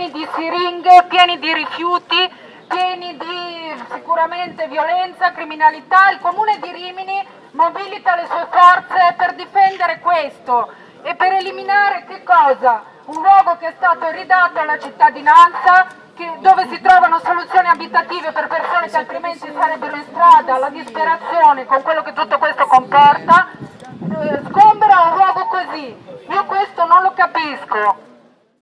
pieni di siringhe, pieni di rifiuti, pieni di sicuramente violenza, criminalità. Il Comune di Rimini mobilita le sue forze per difendere questo e per eliminare che cosa? Un luogo che è stato ridato alla cittadinanza, dove si trovano soluzioni abitative per persone che altrimenti sarebbero in strada, la disperazione con quello che tutto questo comporta. Sgombera un luogo così, io questo non lo capisco.